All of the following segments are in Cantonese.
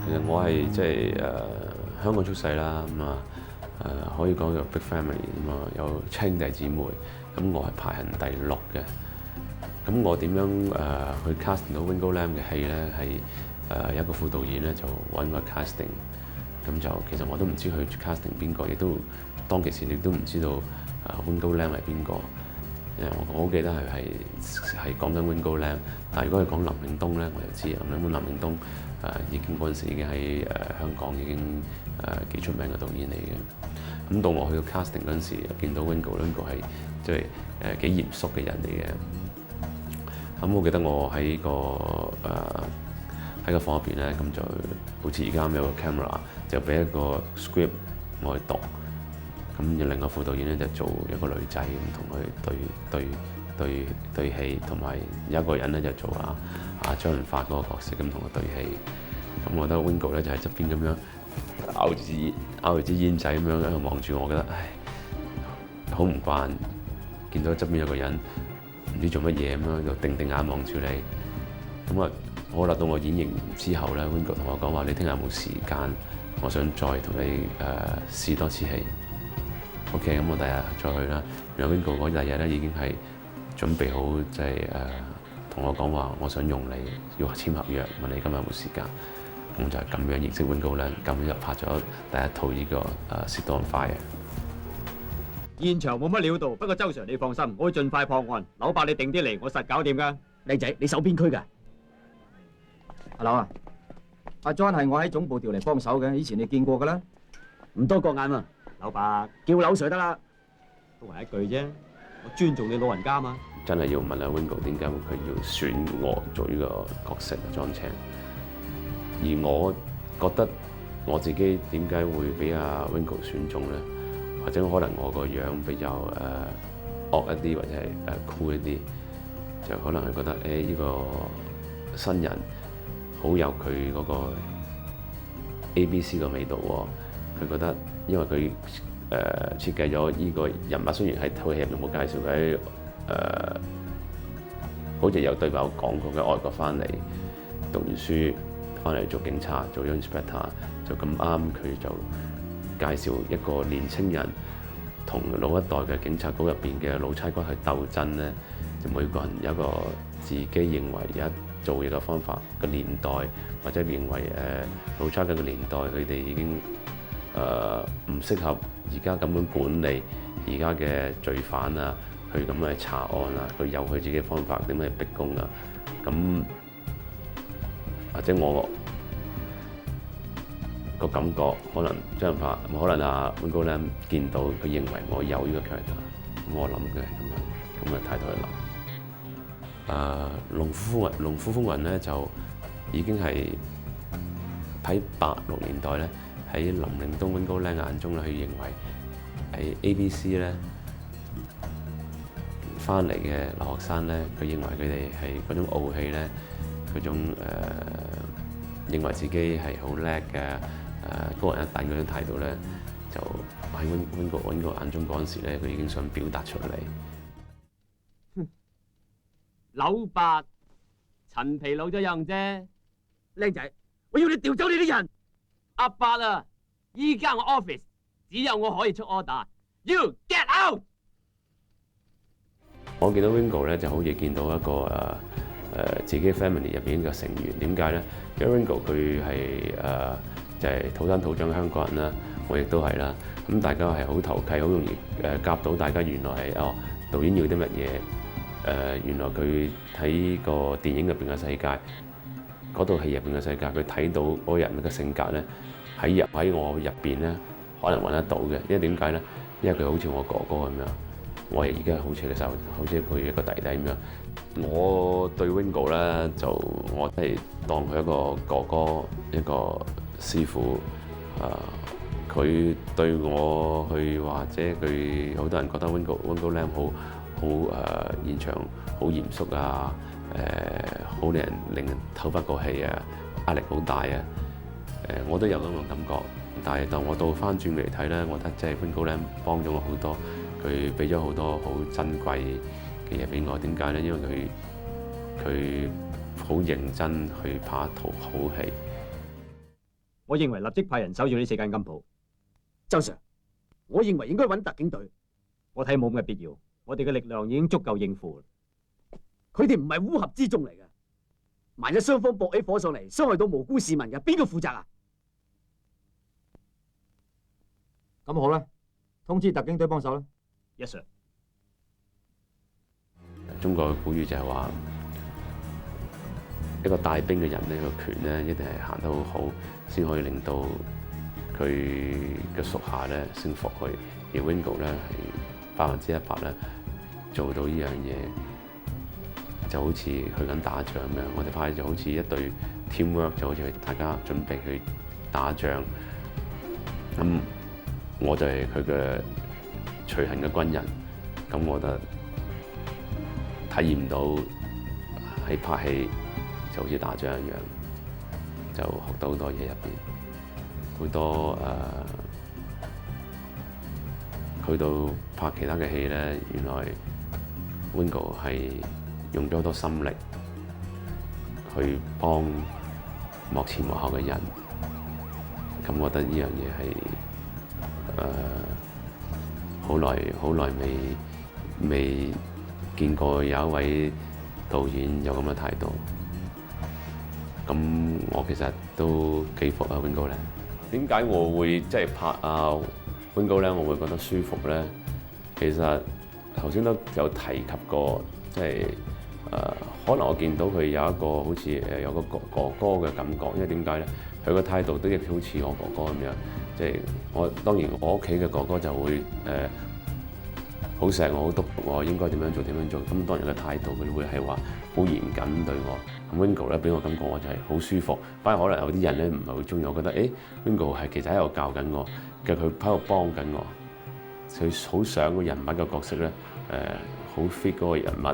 其實我係即係香港出世啦，可以講有 big family 有七兄弟姊妹，咁我係排行第6嘅。咁我點樣去 casting 到 Wingo Lam 嘅戲咧？係有一個副導演咧就揾我 casting， 咁就其實我都唔知佢 casting 邊個，亦都當其時亦都唔知道Wingo Lam 係邊個。我好記得係講緊 Wingo Lam， 但係如果係講林嶺東咧，我就知林嶺東已經嗰陣時已經喺香港已經幾出名嘅導演嚟嘅。咁到我去到 casting 嗰陣時，見到 Wingo 係即係幾嚴肅嘅人嚟嘅。咁我記得我喺個房入邊咧，咁就好似而家咁有個 camera， 就俾一個 script 我去讀。咁另一個副導演咧就做一個女仔咁同佢對戲，同埋有一個人咧就做周潤發嗰個角色咁同佢對戲。咁我覺得 Wingo 咧就喺側邊咁樣咬住支煙仔咁樣喺度望住我，覺得好唔慣，見到側邊有個人唔知做乜嘢咁樣就定眼望住你。咁好啦，到我演繹之後咧 ，Wingo 同我講話：你聽日有冇時間？我想再同你試多次戲。OK， 咁我第日再去啦。然後 Wingo 嗰第日咧已經係準備好，即係同我講話，我想用你，要簽合約，問你今日有冇時間。咁就係咁樣認識 Wingo 咧，咁就拍咗第一套呢個《Set on Fire》。現場冇乜料到，不過周 Sir 你放心，我會盡快破案。劉伯你定啲嚟，我實搞掂㗎。靚仔，你守邊區㗎？阿劉啊，阿 John 係我喺總部調嚟幫手嘅，以前你見過㗎啦。唔多覺眼啊，劉伯叫劉 Sir 得啦。都係一句啫，我尊重你老人家嘛。真係要問下 Wingo 點解佢要選我做呢個角色裝青？而我覺得我自己點解會俾阿 Wingo 選中咧？或者可能我個樣比較惡一啲，或者係酷一啲，就可能係覺得呢個新人好有佢嗰個 ABC 嘅味道喎。佢覺得因為佢設計咗呢個人物，雖然喺套戲入面冇介紹佢好似有對白講過嘅外國翻嚟讀完書翻嚟做警察，做咗 inspector， 就咁啱佢就介紹一個年青人同老一代嘅警察局入邊嘅老差骨去鬥爭咧，就每個人有一個自己認為有一做嘢嘅方法嘅年代，或者認為老差骨嘅年代佢哋已經唔適合而家咁樣管理而家嘅罪犯啊，去咁去查案啊，佢有佢自己嘅方法點樣去逼供啊，咁或者我個感覺可能張發，可能Wingo Lam見到佢認為我有呢個 character， 咁我諗嘅咁嘅態度去諗。龍虎風雲咧就已經係喺86年代咧，喺林嶺東 Wingo Lam 眼中咧，佢認為喺 ABC 咧翻嚟嘅留學生咧，佢認為佢哋係嗰種傲氣咧，嗰種認為自己係好叻嘅。高人一等嗰種態度咧，就喺 Wingo 眼中嗰陣時咧，佢已經想表達出嚟。劉伯陳皮老咗樣啫，靚仔，我要你調走你啲人。阿伯啊，依家我 office 只有我可以出 order，You get out！我見到 Wingo 咧，就好似見到一個自己 family 入邊嘅成員。點解咧？因為 Wingo 佢係就係土生土長嘅香港人啦，我亦都係啦。咁大家係好投契，好容易夾到。大家原來係導演要啲乜嘢？原來佢睇個電影入邊嘅世界，嗰套戲入邊嘅世界，佢睇到嗰個人嘅性格咧，喺我入邊咧，可能揾得到嘅。因為點解咧？因為佢好似我哥哥咁樣，我而家好似佢一個弟弟咁樣。我對 Wingo 咧，就我係當佢一個哥哥，一個師傅。佢對我去，或者佢好多人覺得 Wingo Lam 好現場好嚴肅啊，好令人透不過氣啊，壓力好大啊。我都有咁嘅感覺，但係當我倒翻轉嚟睇咧，我覺得即係 Wingo Lam 幫咗我好多，佢俾咗好多好珍貴嘅嘢俾我。點解咧？因為佢好認真去拍一套好戲。我認為立即派人守住呢4間金鋪。周 Sir， 我認為應該揾特警隊。我睇冇咁嘅必要，我哋嘅力量已經足夠應付。佢哋唔係烏合之眾嚟嘅，萬一雙方搏起火上嚟，傷害到無辜市民嘅，邊個負責啊？咁好啦，通知特警隊幫手啦。 Yes Sir。中國嘅古語就係話，一個帶兵嘅人呢個權呢，一定係行得好好，先可以令到佢嘅屬下咧升服佢。而 Wingo 咧係100%咧做到呢樣嘢，就好似去緊打仗咁樣。我哋派就好似一隊 teamwork， 就好似大家準備去打仗。咁我就係佢嘅隨行嘅軍人。咁我覺得體驗到喺拍戲就好似打仗一樣，就學到好多嘢入邊，好多去到拍其他嘅戲咧，原來 Wingo 係用咗好多心力去幫幕前幕後嘅人。咁我覺得呢樣嘢係好耐未見過有一位導演有咁嘅態度。咁我其實都幾服啊 Wingo 咧。點解我會即係拍Wingo 咧？我會覺得舒服咧。其實頭先都有提及過，即係可能我見到佢有一個好似有個哥哥嘅感覺。因為點解咧？佢個態度都亦好似我哥哥咁樣。即係當然我屋企嘅哥哥就會好錫我，好督我應該點樣做。咁當然嘅態度佢會係話好嚴謹對我。咁 Wingo 咧俾我感覺我就係好舒服。反而可能有啲人咧唔係好中意，我覺得Wingo 係其實喺度教緊我，其實佢喺度幫緊我。佢好想個人物嘅角色咧好 fit 嗰個人物，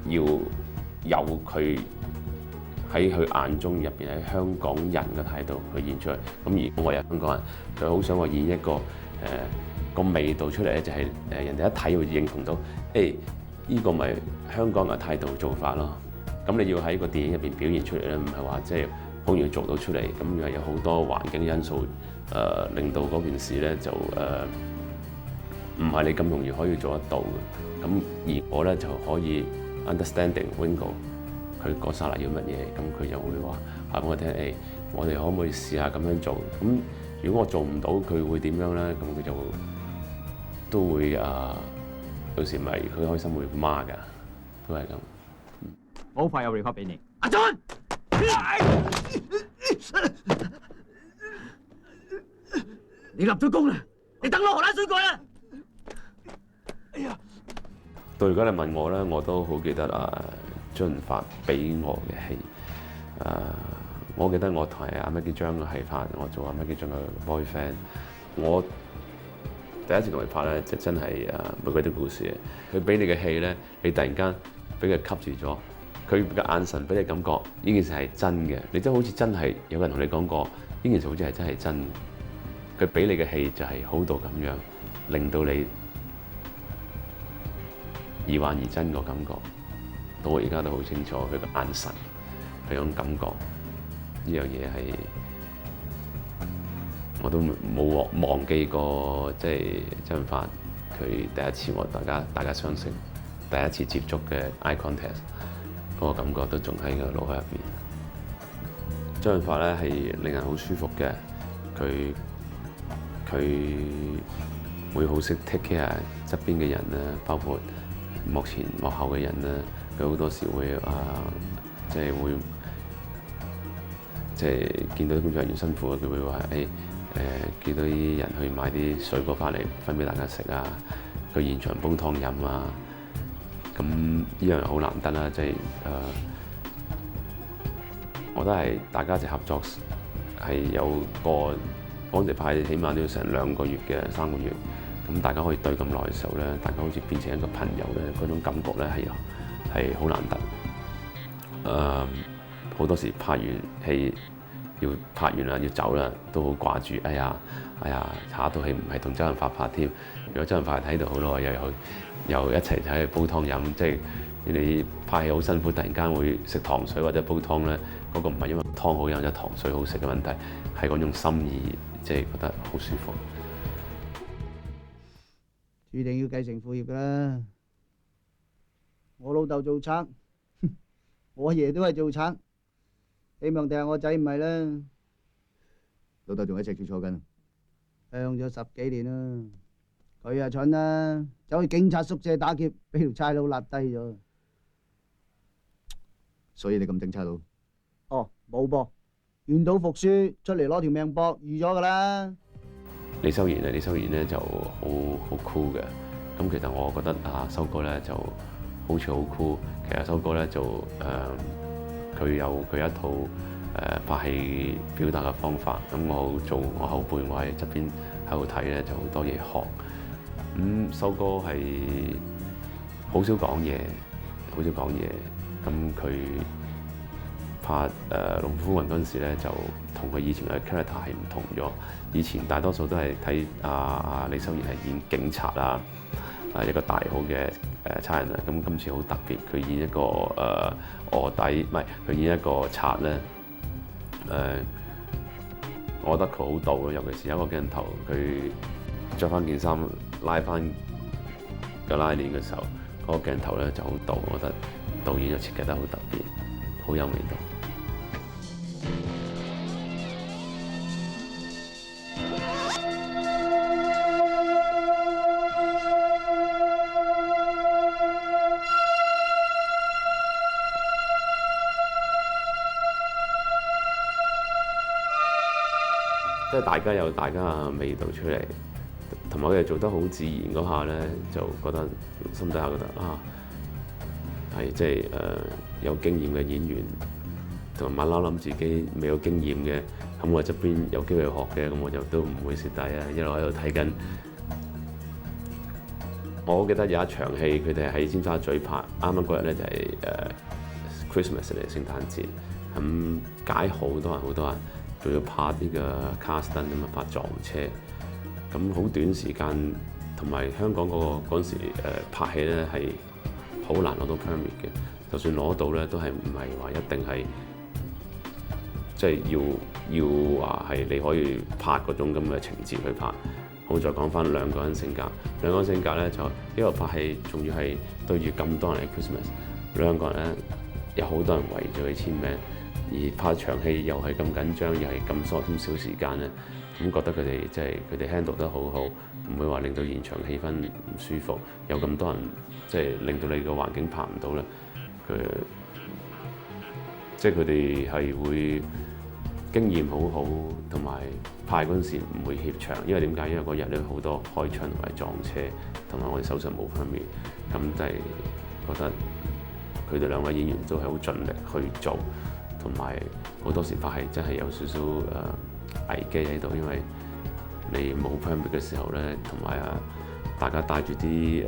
要有佢喺佢眼中入邊喺香港人嘅態度去演出嚟。咁而我係香港人，佢好想我演一個個味道出嚟咧，就係人哋一睇會認同到，呢個咪香港嘅態度做法咯。咁你要喺個電影入邊表現出嚟咧，唔係話即係好容易做到出嚟。咁又有好多環境因素令到嗰件事咧就唔係你咁容易可以做得到嘅。咁而我咧就可以 understanding Wingo 佢嗰剎那要乜嘢，咁佢就會話俾我聽，我哋可唔可以試下咁樣做？咁如果我做唔到，佢會點樣咧？咁佢就都會有時咪佢開心會罵㗎，都係咁。好快有 report 俾你。阿 John，你立咗功啦，你等攞荷蘭水蓋啦。哎呀！到如果你問我咧，我都好記得周潤發俾我嘅戲。我記得我同阿 Maggie 張嘅戲拍，我做阿 Maggie 張嘅 boyfriend。我第一次同佢拍咧，就真係玫瑰的故事。佢俾你嘅戲咧，你突然間俾佢吸住咗，佢嘅眼神俾你感覺呢件事係真嘅。你真好似真係有人同你講過，呢件事好似係真係真嘅。佢俾你嘅戲就係好到咁樣，令到你疑幻疑真個感覺。到我而家都好清楚佢嘅眼神，佢種感覺，呢樣嘢係我都冇忘記過。即係周潤發佢第一次大家相識，第一次接觸嘅 eye contact 嗰個感覺都仲喺個腦海入邊。周潤發咧係令人好舒服嘅，佢會好識 take care 側邊嘅人啦，包括幕前幕後嘅人啦。佢好多時會即係見到啲工作人員辛苦，佢會話叫到啲人去買啲水果翻嚟分俾大家食啊，佢現場煲湯飲啊。咁呢樣好難得啦，即係我覺得係大家一齊合作係有個嗰陣時拍，起碼都要成2個月嘅3個月。咁大家可以對咁耐嘅時候咧，大家好似變成一個朋友咧，嗰種感覺咧係好難得。好多時拍完戲要拍完啦，要走啦，都好掛住。哎呀，下一套戲唔係同周潤發拍添。如果周潤發喺度好耐，又一齊喺度煲湯飲，即係你拍戲好辛苦，突然間會食糖水或者煲湯咧，嗰個唔係因為湯好飲，或者糖水好食嘅問題，係嗰種心意，即係覺得好舒服。注定要繼承父業㗎啦！我老豆做賊，我爺都係做賊，希望第日我仔唔係啦。老豆仲喺赤柱坐緊，向咗10幾年啦，佢啊蠢啦，走去警察宿舍打劫，俾條差佬揦低咗。所以你咁整差佬？哦，冇噃，願賭服輸，出嚟攞條命搏，預咗㗎啦。李修賢咧就好 cool 嘅。咁其實我覺得修哥咧就好似好 cool。其實修哥咧就佢有佢一套拍戲表達嘅方法。咁我做我後輩，我喺側邊喺度睇咧就好多嘢學。修哥係好少講嘢，好少講嘢。咁佢拍《龍虎風雲》嗰陣時咧，就同佢以前嘅 character 係唔同咗。以前大多數都係睇李修賢係演警察一個大好嘅差人啊。咁今次好特別，佢演一個臥底，唔係佢演一個賊咧。我覺得佢好到咯，尤其是有一個鏡頭，佢着翻件衫拉翻個拉鏈嘅時候，嗰個鏡頭咧就好到。我覺得導演就設計得好特別，好有味道。即係大家有大家嘅味道出嚟，同埋佢哋做得好自然嗰下咧，就覺得心底下覺得係即係有經驗嘅演員，同埋馬騮諗自己未有經驗嘅，咁我側邊有機會學嘅，咁我就都唔會蝕底啊！一路喺度睇緊。我記得有一場戲，佢哋喺尖沙咀拍，啱啱嗰日咧就係Christmas 嚟，聖誕節，咁解好多人。仲要拍呢個 cast stunt 咁啊，拍撞車，咁好短時間，同埋香港嗰陣時拍戲咧係好難攞到 permit 嘅，就算攞到咧都係唔係話一定係即係要話係你可以拍嗰種咁嘅情節去拍。好，再講翻兩個人性格咧就一路拍戲，仲要係對住咁多人嘅 Christmas， 兩個人咧有好多人圍住佢簽名。而拍場戲又係咁緊張，又係咁少時間咧，咁覺得佢哋即係佢哋 handle 得好好，唔會話令到現場氣氛唔舒服。有咁多人即係令到你個環境拍唔到咧，即係佢哋係會經驗好好，同埋拍嗰陣時唔會怯場。因為點解？因為嗰日咧好多開槍同埋撞車，同埋我哋手上冇分別，咁就係覺得佢哋兩位演員都係好盡力去做。同埋好多時拍戲真係有少少危機喺度，因為你冇 permit 嘅時候咧，同埋大家戴住啲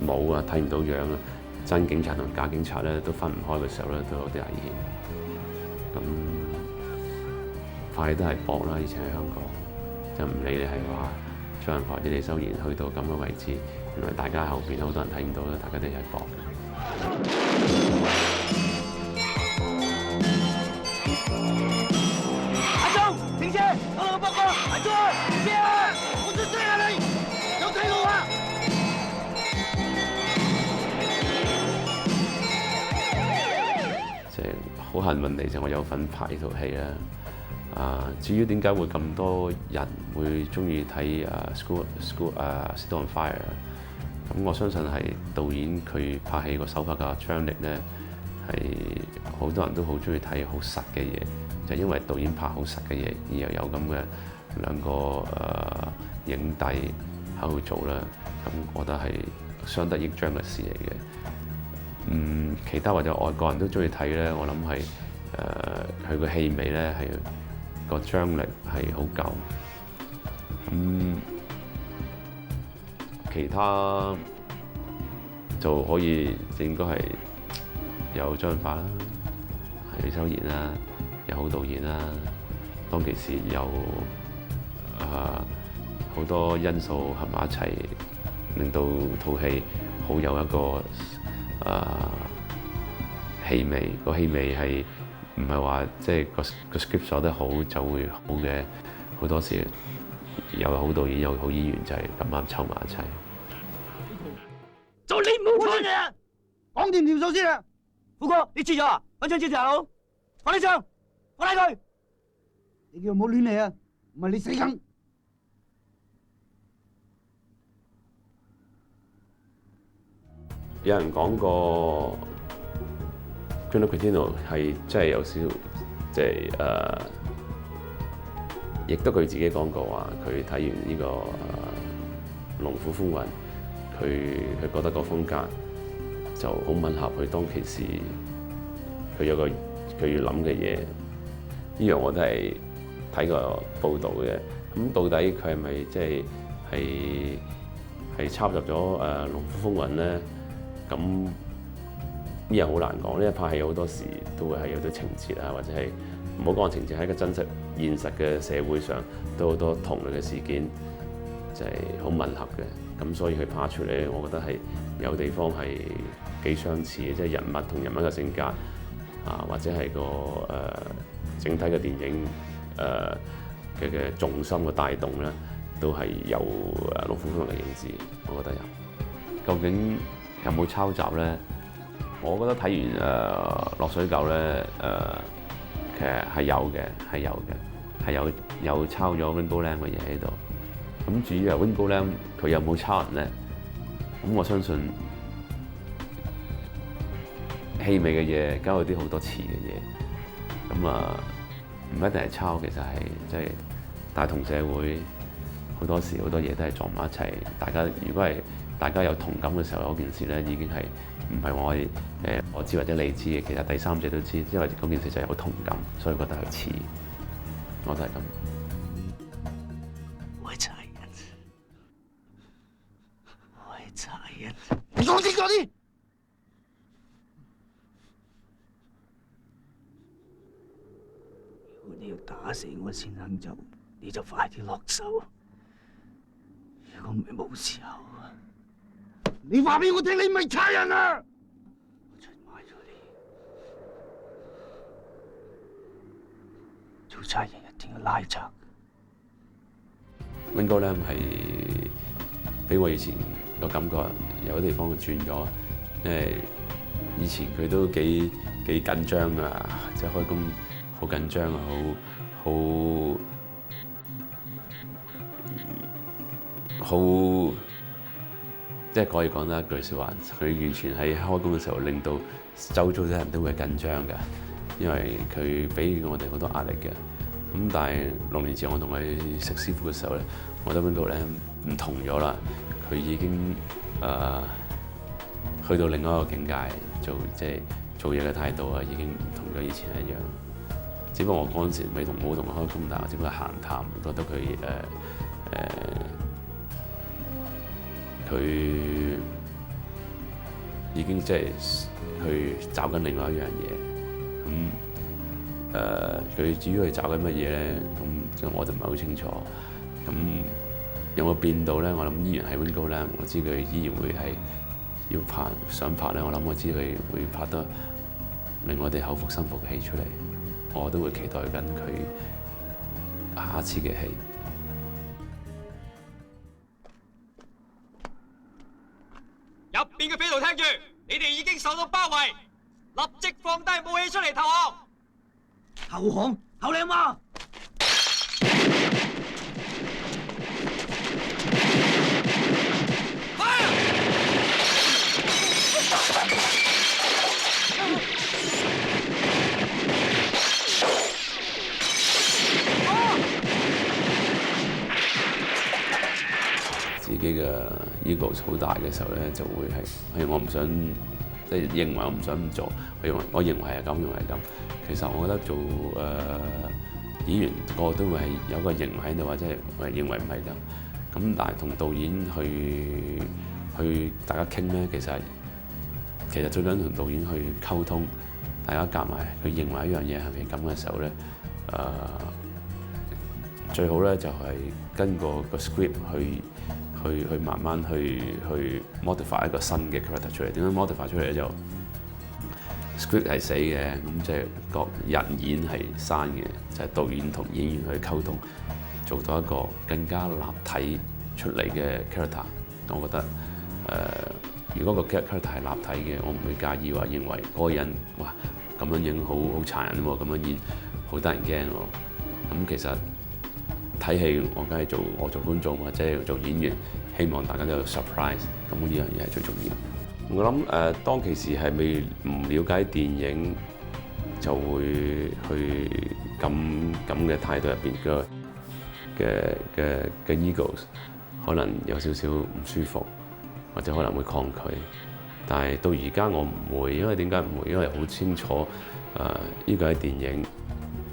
帽睇唔到樣啊，真警察同假警察咧都分唔開嘅時候咧，都有啲危險。咁拍戲都係搏啦，以前喺香港就唔理你係話張人發或者李修賢去到咁嘅位置，原來大家後邊好多人睇唔到咧，大家都係搏嘅。停車！等我報告，阿忠，停車啊！我出聲啊你，有睇路啊！即係好幸運地就我有份拍呢套戲啦。至於點解會咁多人會中意睇School on Fire， 咁我相信係導演佢拍戲個手法嘅張力咧，係好多人都好中意睇好實嘅嘢。就因為導演拍好實嘅嘢，而又有咁嘅兩個影帝喺度做啦，咁我覺得係相得益彰嘅事嚟嘅。其他或者外國人都中意睇咧，我諗係佢個氣味咧係個張力係好夠。其他就可以應該係有周潤發啦，係李修賢啦。有好導演啦，當其時有好多因素合埋一齊，令到套戲好有一個氣味，個氣味係唔係話即係個 script 寫得好就會好嘅，好多時有好導演有好演員就係咁啱湊埋一齊。就你唔好吹嘢，講掂條數先啦。富哥，你知咗啊？揾槍支條佬，放低槍，放低佢。你叫佢唔好亂嚟啊，唔係你死梗。有人講過 Quentin Tarantino 係真係有少少即係亦都佢自己講過話，佢睇完呢個《龍虎風雲》，佢覺得個風格就好吻合佢當其時佢有個佢要諗嘅嘢。呢樣我都係睇過報導嘅。咁到底佢係咪即係抄襲咗《龍虎風雲》咧？咁呢樣好難講，呢一拍戲好多時都會係有啲情節啊，或者係唔好講情節，喺一個真實現實嘅社會上都好多同類嘅事件，就係好吻合嘅。咁所以佢拍出嚟，我覺得係有地方係幾相似嘅，即係人物同人物嘅性格啊，或者係個整體嘅電影嘅重心嘅帶動咧，都係有《龍虎風雲》嘅影子，我覺得有。究竟有冇抄襲咧？我覺得睇完落水狗咧，其實係有抄咗 Wingo Lam 嘅嘢喺度。咁至於Wingo Lam 佢有冇抄人咧？咁我相信氣味嘅嘢，加有啲好多詞嘅嘢。咁唔一定係抄，其實係即係大同社會好多時好多嘢都係撞埋一齊。如果係大家有同感嘅時候，嗰件事咧已經係唔係我知或者你知嘅，其實第三者都知，因為嗰件事就有同感，所以覺得係似，我都係咁。我係賊人，我係賊人，你講清楚啲！如果你要打死我先肯走，你就快啲落手。如果唔係冇時候。你話俾我聽，你唔係賊人啊！我出賣咗你，做賊人一定要拉賊。Wingo Lam係俾我以前個感覺有啲地方佢轉咗，因為以前佢都幾緊張啊，即係開工好緊張啊，好。即係可以講得一句説話，佢完全喺開工嘅時候令到周遭啲人都會緊張嘅，因為佢俾我哋好多壓力嘅。咁但係6年前我同佢食師傅嘅時候咧，我覺得 Wingo 咧唔同咗啦，佢已經去到另外一個境界，做嘢嘅態度啊，已經唔同咗以前一樣。只不過我嗰陣時冇同佢開工，但係只不過閒談，覺得佢已經即係去找緊另外一樣嘢，佢至於去找緊乜嘢咧？咁我就唔係好清楚。咁有冇變到咧？我諗依然係 Wingo Lam，我知佢依然會係想拍咧。我知佢會拍得令我哋口服心服嘅戲出嚟，我都會期待緊佢下一次嘅戲。入邊嘅匪徒聽住，你哋已經受到包圍，立即放低武器出嚟投降。投降？投你阿媽！自己嘅 ego 好大嘅時候咧，就會係我唔想即係認為我唔想咁做，我認為係咁，認為係咁。其實我覺得做演員個個都會係有個認為喺度，或者係認為唔係咁。咁但係同導演去大家傾咧，其實最緊要同導演去溝通，大家夾埋佢認為一樣嘢係咪咁嘅時候咧，最好咧就係跟個 script 去慢慢去 modify 一個新嘅 character 出嚟。點樣 modify 出嚟咧？就 script 係死嘅，咁即係個人演係生嘅，就係導演同演員去溝通，做到一個更加立體出嚟嘅 character。我覺得如果個 character 係立體嘅，我唔會介意話認為嗰個人哇咁樣影好殘忍喎，咁樣演好得人驚喎。咁其實睇戲我梗係我做觀眾或者做演員，希望大家都有 surprise。咁呢樣嘢係最重要。我諗當其時係未唔了解電影，就會去咁嘅態度入邊嘅 egos， 可能有少少唔舒服，或者可能會抗拒。但係到而家我唔會，因為點解唔會？因為好清楚呢個係電影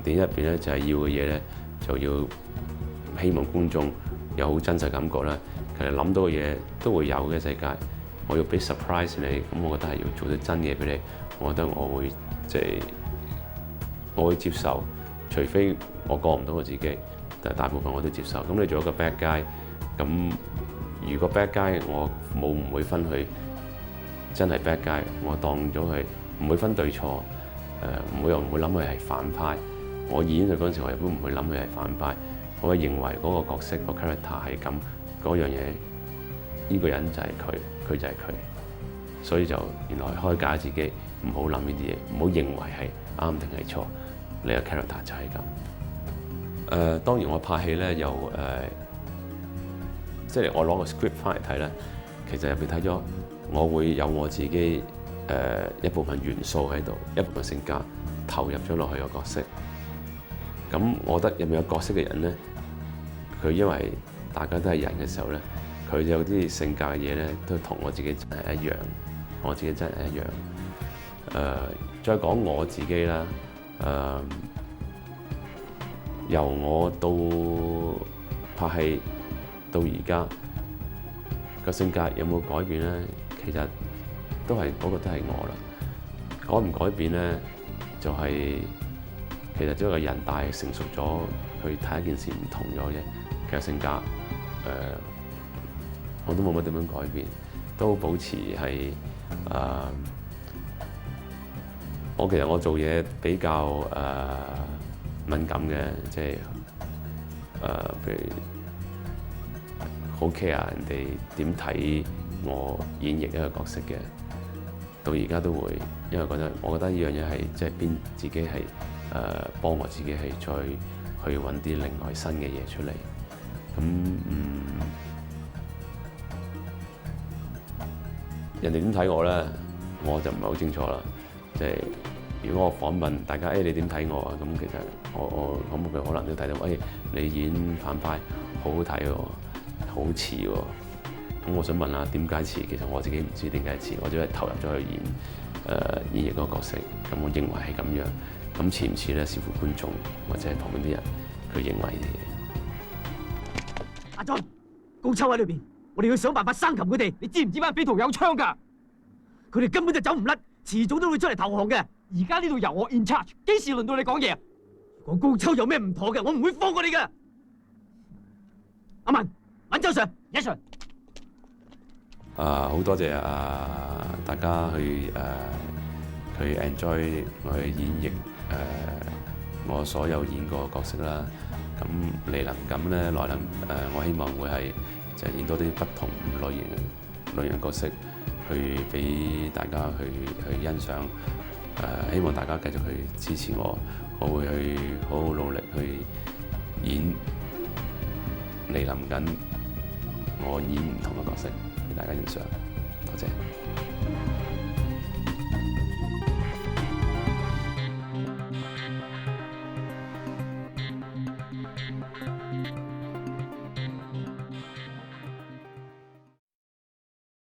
入邊咧，就係要嘅嘢咧，就要希望觀眾有好真實感覺啦。其實諗到嘅嘢都會有嘅世界。我要俾 surprise 你，咁我覺得係要做啲真嘢俾你。我覺得我會我會接受，除非我過唔到我自己，但係大部分我都接受。咁你做一個 bad guy， 咁如果 bad guy 我唔會分佢真係 bad guy， 我當咗佢唔會分對錯，唔會諗佢係反派。我演佢嗰陣時，我亦都唔會諗佢係反派。我會認為嗰個角色個 character 係咁，嗰樣嘢呢個人就係佢就係佢，所以就原來開解自己，唔好諗呢啲嘢，唔好認為係啱定係錯，你個 character 就係咁。當然我拍戲咧，又即係我攞個 script 翻嚟睇咧，其實入邊睇咗，我會有我自己一部分元素喺度，一部分性格投入咗落去個角色。咁我覺得入面有角色嘅人咧，佢因為大家都係人嘅時候咧，佢有啲性格嘅嘢咧，都同我自己真係一樣，我自己真係一樣。再講我自己啦，由我到拍戲到而家個性格有冇改變咧？其實都係嗰個都係我啦。改唔改變咧，就係其實只係個人大成熟咗，去睇一件事唔同咗啫。其實性格我都冇乜點樣改變，都保持係我其實我做嘢比較敏感嘅，即係譬如好 care 人哋點睇我演繹一個角色嘅，到而家都會，因為我覺得呢樣嘢係即係邊自己係幫我自己係再去揾啲另外新嘅嘢出嚟，咁人哋點睇我咧，我就唔係好清楚啦。即係如果我訪問大家，你點睇我啊？咁其實我佢可能都睇到，你演反派好好睇喎，好似喎。咁我想問下點解似？其實我自己唔知點解似，我只係投入咗去演繹嗰個角色。咁我認為係咁樣。咁似唔似咧？視乎觀眾或者係旁邊啲人佢認為嘅嘢。阿莊，高秋喺裏邊，我哋要想辦法生擒佢哋。你知唔知班匪徒有槍㗎？佢哋根本就走唔甩，遲早都會出嚟投降嘅。而家呢度由我 in charge， 幾時輪到你講嘢？如果高秋有咩唔妥嘅，我唔會放過你嘅。阿文，揾周 Sir，Yes Sir。好多謝大家去 enjoy 我去演繹我所有演過嘅角色啦。咁嚟臨咁咧，來臨我希望會係就演多啲不同類型角色，去俾大家去欣賞。希望大家繼續去支持我，我會去好好努力去演嚟臨緊我演唔同嘅角色俾大家欣賞。多謝。